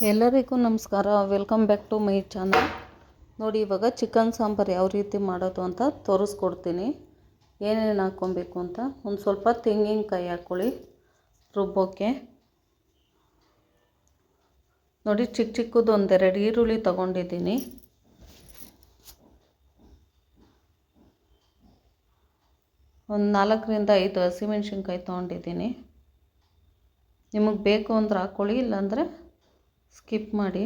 ಎಲ್ಲರಿಗೂ ನಮಸ್ಕಾರ. Welcome back to my channel. ನೋಡಿ, ಇವಾಗ ಚಿಕನ್ ಸಾಂಬಾರು ಯಾವ ರೀತಿ ಮಾಡೋದು ಅಂತ ತೋರಿಸ್ಕೊಡ್ತೀನಿ. ಏನೇನು ಹಾಕ್ಕೊಬೇಕು ಅಂತ. ಒಂದು ಸ್ವಲ್ಪ ತೆಂಗಿನಕಾಯಿ ಹಾಕ್ಕೊಳ್ಳಿ ರುಬ್ಬೋಕ್ಕೆ. ನೋಡಿ, ಚಿಕ್ಕ ಚಿಕ್ಕದು ಒಂದೆರಡು ಈರುಳ್ಳಿ ತೊಗೊಂಡಿದ್ದೀನಿ. ಒಂದು 4ರಿಂದ 5 ಹಸಿಮೆಣ್ಸಿನ್ಕಾಯಿ ತೊಗೊಂಡಿದ್ದೀನಿ. ನಿಮಗೆ ಬೇಕು ಅಂದ್ರೆ ಹಾಕ್ಕೊಳ್ಳಿ, ಇಲ್ಲಾಂದರೆ ಸ್ಕಿಪ್ ಮಾಡಿ.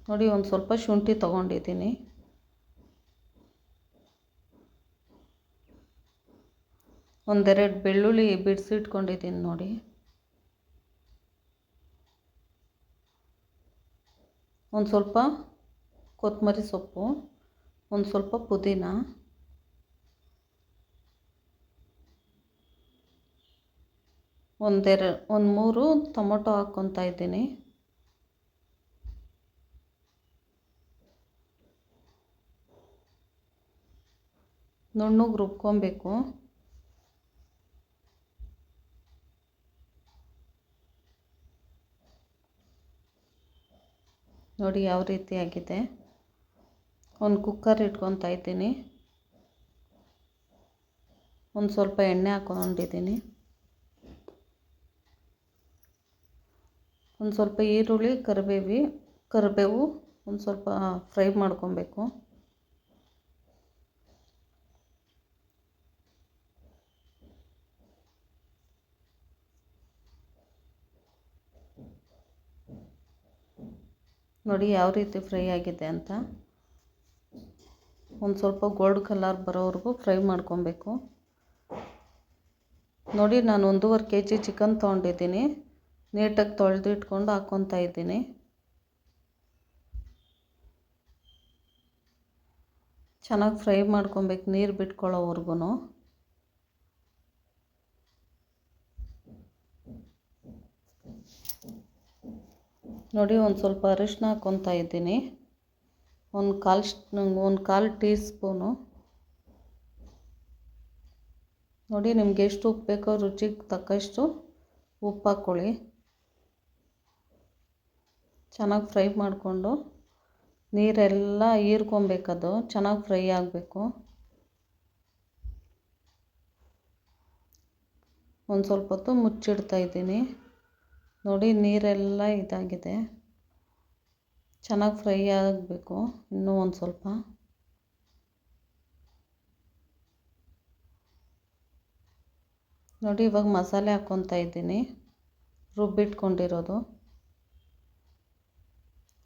ನೋಡಿ, ಒಂದು ಸ್ವಲ್ಪ ಶುಂಠಿ ತೊಗೊಂಡಿದ್ದೀನಿ. ಒಂದೆರಡು ಬೆಳ್ಳುಳ್ಳಿ ಬಿಡಿಸಿಟ್ಕೊಂಡಿದ್ದೀನಿ ನೋಡಿ. ಒಂದು ಸ್ವಲ್ಪ ಕೊತ್ತಂಬರಿ ಸೊಪ್ಪು, ಒಂದು ಸ್ವಲ್ಪ ಪುದೀನ, ಒಂದು 3 ಟೊಮೊಟೊ ಹಾಕ್ಕೊತಾ ಇದ್ದೀನಿ. ನುಣ್ಣಗೆ ರುಬ್ಕೊಬೇಕು. ನೋಡಿ ಯಾವ ರೀತಿ ಆಗಿದೆ. ಒಂದು ಕುಕ್ಕರ್ ಇಟ್ಕೊತಾ ಇದ್ದೀನಿ. ಒಂದು ಸ್ವಲ್ಪ ಎಣ್ಣೆ ಹಾಕ್ಕೊಂಡಿದ್ದೀನಿ. ಒಂದು ಸ್ವಲ್ಪ ಈರುಳ್ಳಿ, ಕರಿಬೇವು ಒಂದು ಸ್ವಲ್ಪ ಫ್ರೈ ಮಾಡ್ಕೊಬೇಕು. ನೋಡಿ ಯಾವ ರೀತಿ ಫ್ರೈ ಆಗಿದೆ ಅಂತ. ಒಂದು ಸ್ವಲ್ಪ ಗೋಲ್ಡ್ ಕಲರ್ ಬರೋವರೆಗೂ ಫ್ರೈ ಮಾಡ್ಕೊಬೇಕು. ನೋಡಿ, ನಾನು 1.5 kg ಚಿಕನ್ ತೊಗೊಂಡಿದ್ದೀನಿ. ನೀಟಾಗಿ ತೊಳೆದು ಇಟ್ಕೊಂಡು ಹಾಕ್ಕೊತಾ ಇದ್ದೀನಿ. ಚೆನ್ನಾಗಿ ಫ್ರೈ ಮಾಡ್ಕೊಬೇಕು, ನೀರು ಬಿಟ್ಕೊಳ್ಳೋವರೆಗೂ. ನೋಡಿ, ಒಂದು ಸ್ವಲ್ಪ ಅರಿಶಿನ ಹಾಕ್ಕೊತಾ ಇದ್ದೀನಿ. ಒಂದು ಕಾಲು ಟೀ ಸ್ಪೂನು. ನೋಡಿ, ನಿಮ್ಗೆ ಎಷ್ಟು ಉಪ್ಪು ಬೇಕೋ ರುಚಿಗೆ ತಕ್ಕಷ್ಟು ಉಪ್ಪು ಹಾಕ್ಕೊಳ್ಳಿ. ಚೆನ್ನಾಗಿ ಫ್ರೈ ಮಾಡಿಕೊಂಡು ನೀರೆಲ್ಲ ಹೀರ್ಕೊಬೇಕದು. ಚೆನ್ನಾಗಿ ಫ್ರೈ ಆಗಬೇಕು. ಒಂದು ಸ್ವಲ್ಪ ಹೊತ್ತು ಮುಚ್ಚಿಡ್ತಾ ಇದ್ದೀನಿ. ನೋಡಿ, ನೀರೆಲ್ಲ ಇದಾಗಿದೆ. ಚೆನ್ನಾಗಿ ಫ್ರೈ ಆಗಬೇಕು ಇನ್ನೂ ಒಂದು ಸ್ವಲ್ಪ. ನೋಡಿ, ಇವಾಗ ಮಸಾಲೆ ಹಾಕ್ಕೊತಾ ಇದ್ದೀನಿ. ರುಬ್ಬಿಟ್ಕೊಂಡಿರೋದು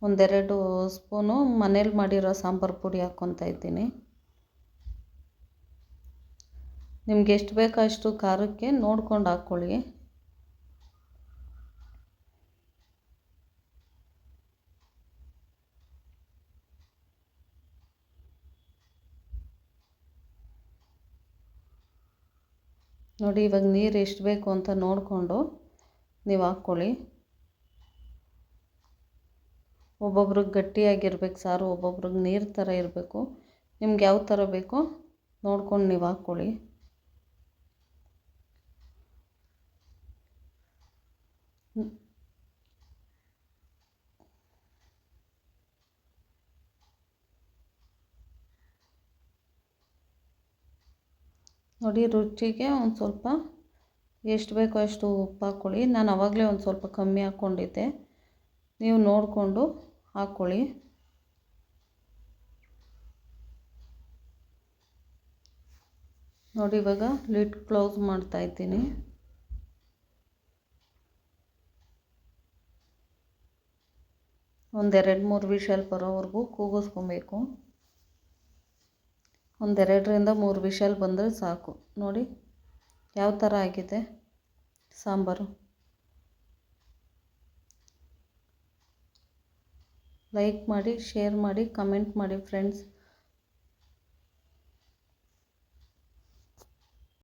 1-2 ಸ್ಪೂನು ಮನೇಲಿ ಮಾಡಿರೋ ಸಾಂಬಾರು ಪುಡಿ ಹಾಕ್ಕೊತಾ ಇದ್ದೀನಿ. ನಿಮ್ಗೆ ಎಷ್ಟು ಬೇಕೋ ಅಷ್ಟು ಖಾರಕ್ಕೆ ನೋಡ್ಕೊಂಡು ಹಾಕ್ಕೊಳ್ಳಿ. ನೋಡಿ, ಇವಾಗ ನೀರು ಎಷ್ಟು ಬೇಕು ಅಂತ ನೋಡಿಕೊಂಡು ನೀವು ಹಾಕ್ಕೊಳ್ಳಿ. ಒಬ್ಬೊಬ್ರಿಗೆ ಗಟ್ಟಿಯಾಗಿರ್ಬೇಕು ಸಾರು, ಒಬ್ಬೊಬ್ರಿಗೆ ನೀರು ಥರ ಇರಬೇಕು. ನಿಮ್ಗೆ ಯಾವ ಥರ ಬೇಕೋ ನೋಡ್ಕೊಂಡು ನೀವು ಹಾಕ್ಕೊಳ್ಳಿ. ನೋಡಿ, ರುಚಿಗೆ ಒಂದು ಸ್ವಲ್ಪ ಎಷ್ಟು ಬೇಕೋ ಅಷ್ಟು ಉಪ್ಪು ಹಾಕ್ಕೊಳ್ಳಿ. ನಾನು ಆವಾಗಲೇ ಒಂದು ಸ್ವಲ್ಪ ಕಮ್ಮಿ ಹಾಕ್ಕೊಂಡಿದ್ದೆ. ನೀವು ನೋಡಿಕೊಂಡು ಹಾಕ್ಕೊಳ್ಳಿ. ನೋಡಿ, ಇವಾಗ ಲಿಡ್ ಕ್ಲೋಸ್ ಮಾಡ್ತಾ ಇದ್ದೀನಿ. ಒಂದು 2-3 ವಿಷಲ್ ಬರೋವರೆಗೂ ಕೂಗಿಸ್ಕೊಬೇಕು. ಒಂದು 2ರಿಂದ 3 ವಿಷಲ್ ಬಂದರೆ ಸಾಕು. ನೋಡಿ ಯಾವ ಥರ ಆಗಿದೆ ಸಾಂಬಾರು. ಲೈಕ್ ಮಾಡಿ, ಶೇರ್ ಮಾಡಿ, ಕಮೆಂಟ್ ಮಾಡಿ ಫ್ರೆಂಡ್ಸ್.